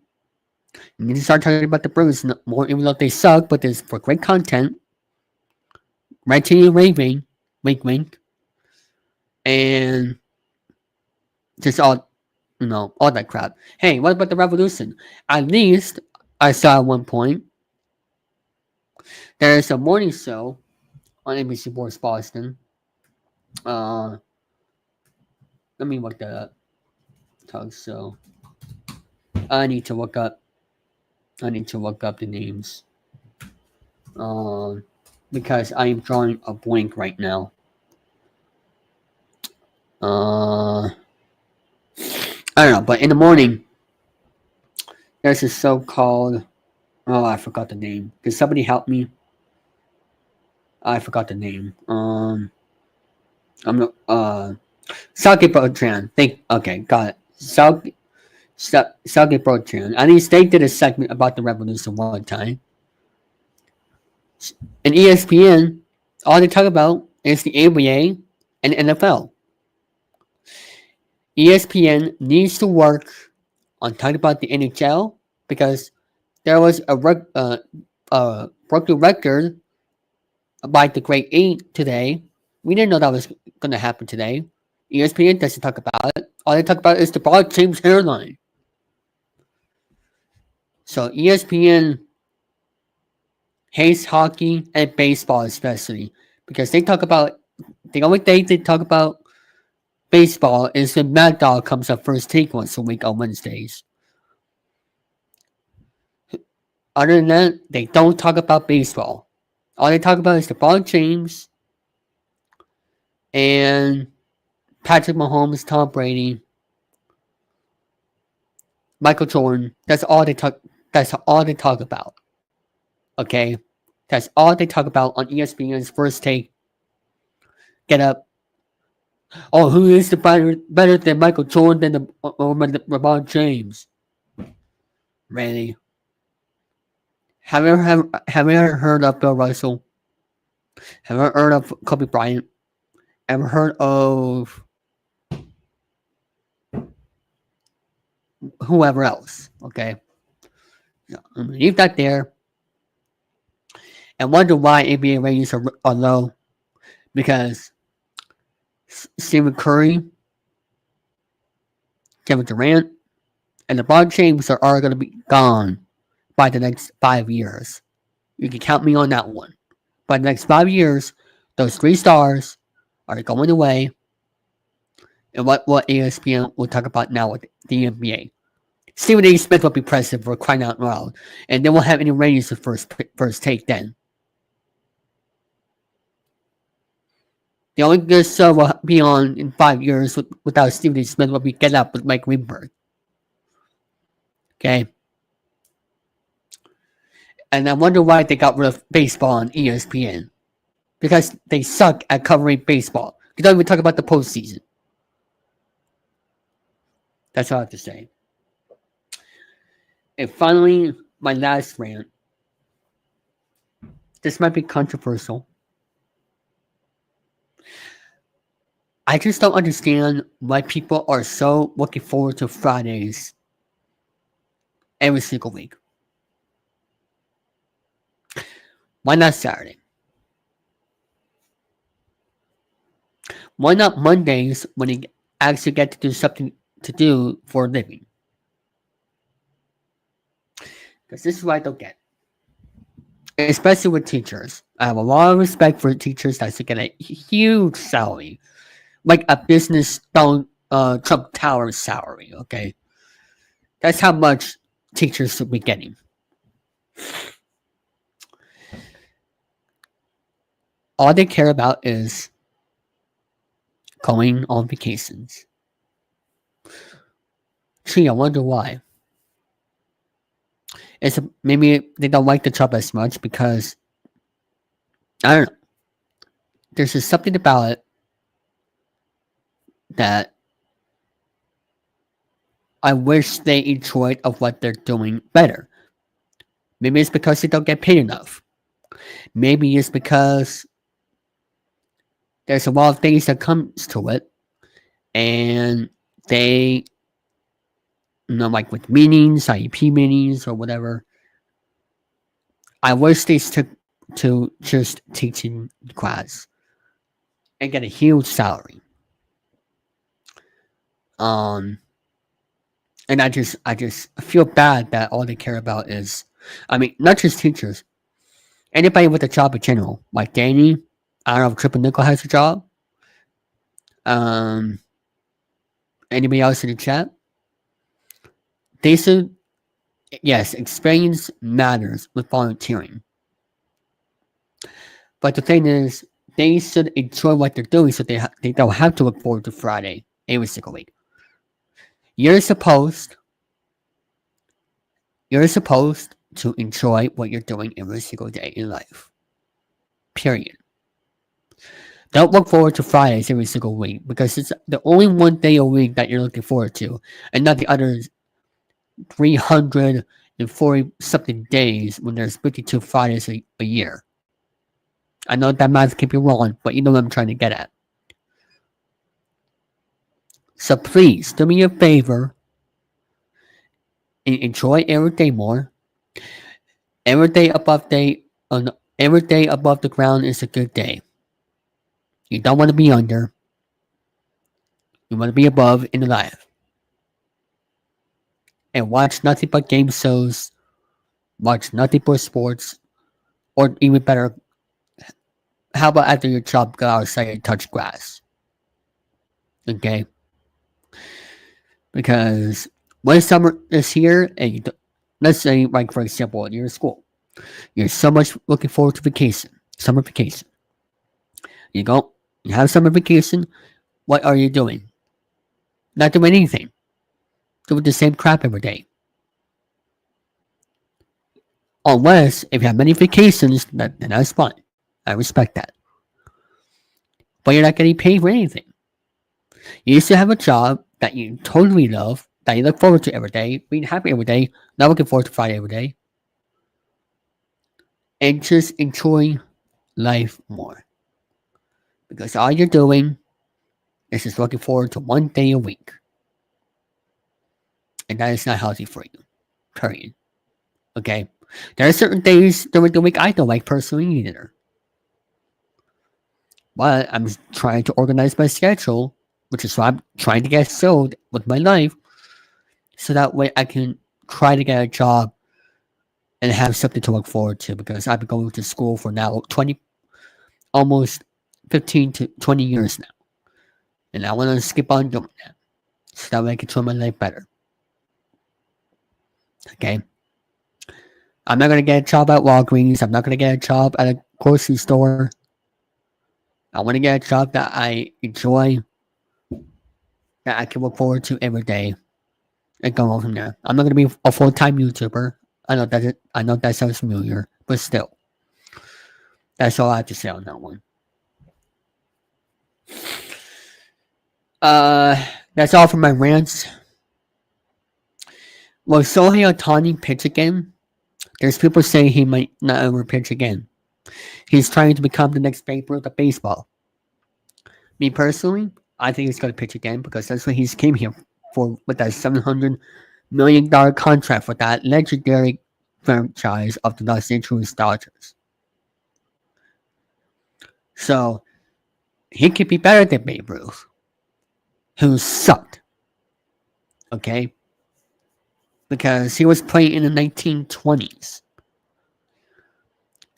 C: You need to start talking about the Bruins more, even though they suck, but there's for great content. Right to you, raving, wink, wink, and just all that crap. Hey, what about the Revolution? At least I saw at one point there's a morning show on ABC Sports Boston. Let me look that up. Talk show. I need to look up the names. Because I am drawing a blank right now. I don't know, but in the morning, there's a show called. Oh, I forgot the name. Can somebody help me? I forgot the name. I'm not. Sake Botran. Okay, got it. Sake Botran. At least they did a segment about the revolution one time. And ESPN, all they talk about is the ABA and NFL. ESPN needs to work on talking about the NHL because there was a broken record by the Great 8 today. We didn't know that was going to happen today. ESPN doesn't talk about it. All they talk about is the broad James hairline. So ESPN hates hockey and baseball especially because they talk about the only thing they talk about baseball is when Mad Dog comes up first take once a week on Wednesdays. Other than that, they don't talk about baseball. All they talk about is LeBron James and Patrick Mahomes, Tom Brady, Michael Jordan. That's all they talk about. Okay? That's all they talk about on ESPN's First Take. Get up. Oh, who is the better than Michael Jordan than LeBron James? Really? Have you ever heard of Bill Russell? Have you ever heard of Kobe Bryant? Ever heard of whoever else? Okay, I'm gonna leave that there. And wonder why NBA ratings are low, because Stephen Curry, Kevin Durant, and LeBron James are all going to be gone by the next 5 years. You can count me on that one. By the next 5 years, those three stars are going away. And what ESPN will talk about now with the NBA. Stephen A. Smith will be president for crying out loud. And they won't have any ratings for first take then. The only good show will be on in 5 years without Stephen A. Smith will be Get Up with Mike Greenberg. Okay? And I wonder why they got rid of baseball on ESPN. Because they suck at covering baseball. They don't even talk about the postseason. That's all I have to say. And finally, my last rant. This might be controversial. I just don't understand why people are so looking forward to Fridays every single week. Why not Saturday? Why not Mondays when you actually get to do something to do for a living? Because this is what I don't get. Especially with teachers. I have a lot of respect for teachers that should get a huge salary. Like a business Trump Tower salary, okay? That's how much teachers should be getting. All they care about is going on vacations. Gee, I wonder why. Maybe they don't like the job as much because, I don't know. There's just something about it that I wish they enjoyed of what they're doing better. Maybe it's because they don't get paid enough. Maybe it's because there's a lot of things that comes to it, and they, like with meetings, IEP meetings, or whatever. I wish they stick to just teaching the class and get a huge salary. And I just feel bad that all they care about is, not just teachers, anybody with a job in general, like Danny. I don't know if Triple Nickel has a job. Anybody else in the chat? They should, yes, experience matters with volunteering. But the thing is, they should enjoy what they're doing so they don't have to look forward to Friday every single week. You're supposed to enjoy what you're doing every single day in life. Period. Don't look forward to Fridays every single week because it's the only one day a week that you're looking forward to, and not the other 340 something days when there's 52 Fridays a year. I know that math can be wrong, but you know what I'm trying to get at. So please do me a favor and enjoy every day more. Every day above the ground is a good day. You don't want to be under. You want to be above in life. And watch nothing but game shows. Watch nothing but sports. Or even better, how about after your job, go outside and touch grass? Okay? Because when summer is here, and let's say, like for example, you're in school, you're so much looking forward to vacation, summer vacation. You have summer vacation. What are you doing? Not doing anything. Doing the same crap every day. Unless if you have many vacations, then that's fine. I respect that. But you're not getting paid for anything. You used to have a job that you totally love, that you look forward to every day, being happy every day, not looking forward to Friday every day. And just enjoy life more. Because all you're doing is just looking forward to one day a week. And that is not healthy for you. Period. Okay? There are certain days during the week I don't like personally either. But I'm trying to organize my schedule, which is why I'm trying to get filled with my life, so that way I can try to get a job and have something to look forward to, because I've been going to school for now almost 15 to 20 years now. And I want to skip on doing that, so that way I can control my life better. Okay? I'm not going to get a job at Walgreens. I'm not going to get a job at a grocery store. I want to get a job that I enjoy, that I can look forward to every day, and go on from there. I'm not going to be a full-time YouTuber. I know that sounds familiar, but still. That's all I have to say on that one. That's all for my rants. Will Shohei Ohtani pitch again? There's people saying he might not ever pitch again. He's trying to become the next Babe Ruth of baseball. Me personally, I think he's going to pitch again, because that's what he came here for, with that $700 million contract for that legendary franchise of the Los Angeles Dodgers. So, he could be better than Babe Ruth, who sucked. Okay? Because he was playing in the 1920s.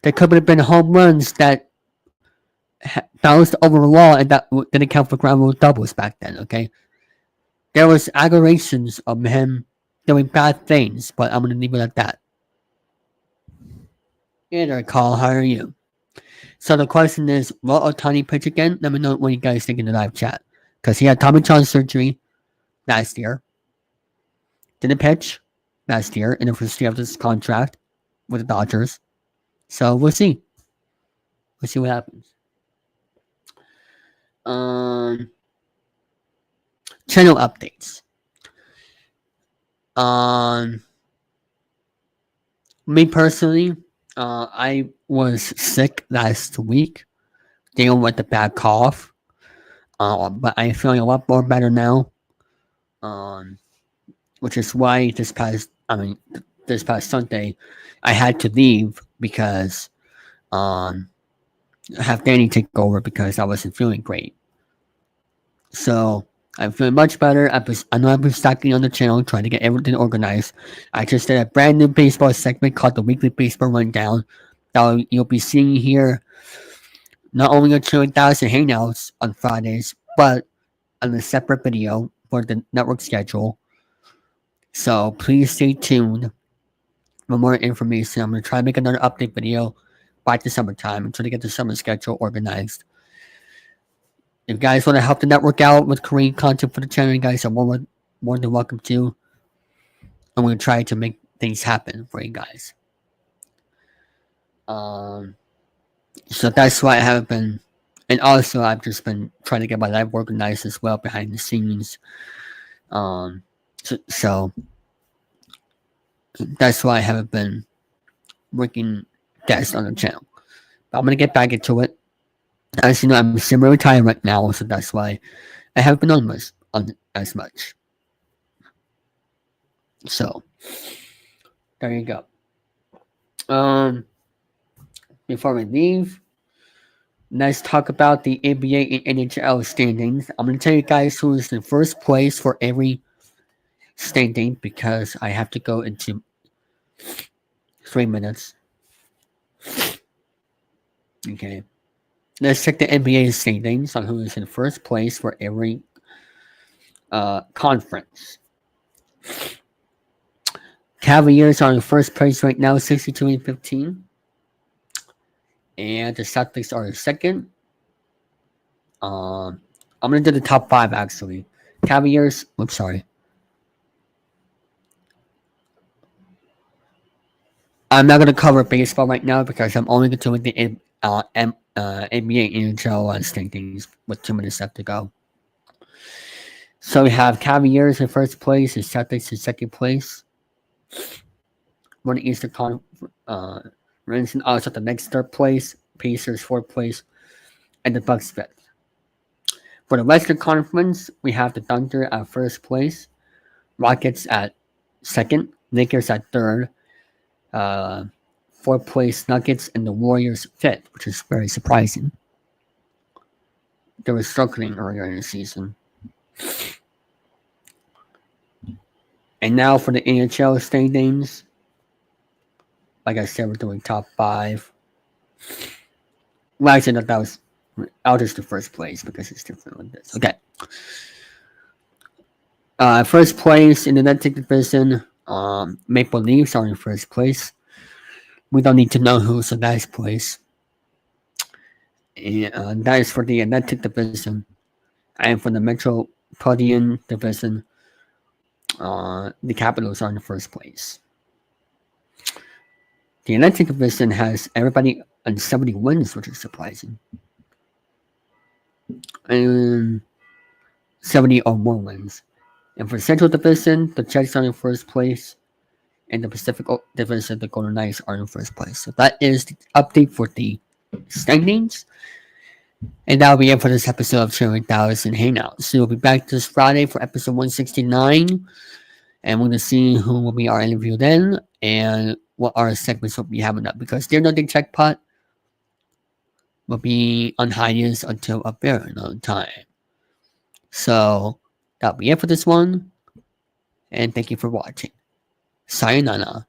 C: There could have been home runs that bounced over the wall, and that didn't count for ground rule doubles back then, okay? There was aggravations of him doing bad things, but I'm going to leave it at that. Hey there, Carl, how are you? So the question is, will Ohtani pitch again? Let me know what you guys think in the live chat. because he had Tommy John surgery last year. Didn't pitch last year in the first year of this contract with the Dodgers. So we'll see. We'll see what happens. Channel updates. Me personally, I was sick last week, dealing with the bad cough. But I'm feeling a lot more better now. Which is why this past Sunday, I had to leave because have Danny take over because I wasn't feeling great. So I'm feeling much better. I know I've been stacking on the channel, trying to get everything organized. I just did a brand new baseball segment called the Weekly Baseball Rundown that you'll be seeing here, not only on Chilling3000 Hangouts on Fridays, but on a separate video for the network schedule. So please stay tuned for more information. I'm going to try to make another update video by the summertime and try to get the summer schedule organized. If you guys want to help the network out with creating content for the channel, you guys are more than welcome to. I'm going to try to make things happen for you guys. So that's why I haven't been, and also I've just been trying to get my life organized as well behind the scenes. So that's why I haven't been working guests on the channel. But I'm going to get back into it. As you know, I'm semi-retired right now, so that's why I haven't been on as much. So, there you go. Before we leave, let's talk about the NBA and NHL standings. I'm going to tell you guys who is in first place for every standing because I have to go into 3 minutes. Okay. Let's check the NBA standings on who is in first place for every conference. Cavaliers are in first place right now, 62-15. And the Celtics are in second. I'm going to do the top 5 actually. Cavaliers, I'm sorry. I'm not going to cover baseball right now because I'm only going to do the NBA and NHL standings with 2 minutes left to go. So we have Cavaliers in first place and Celtics in second place. For the Eastern Conference, also the next third place, Pacers fourth place, and the Bucks fifth. For the Western Conference, we have the Thunder at first place, Rockets at second, Lakers at third, fourth place Nuggets, and the Warriors fifth, which is very surprising. They were struggling earlier in the season. And now for the NHL standings. Like I said, we're doing top 5. Well, actually, I'll just do first place because it's different with this. Okay. First place in the Atlantic Division, Maple Leafs are in first place. We don't need to know who's in last place. And that is for the Atlantic Division. And for the Metropolitan Division, the Capitals are in the first place. The Atlantic Division has everybody on 70 wins, which is surprising. And 70 or more wins. And for the Central Division, the Jets are in first place. And the Pacific Division, the Golden Knights are in first place. So that is the update for the standings. And that'll be it for this episode of Chilling3000 Hangouts. So we'll be back this Friday for episode 169. And we're going to see who will be our interview then. And what our segments will be having up. Because Dear Nothing Jackpot will be on hiatus until a very long time. So that'll be it for this one. And thank you for watching. Sayonara.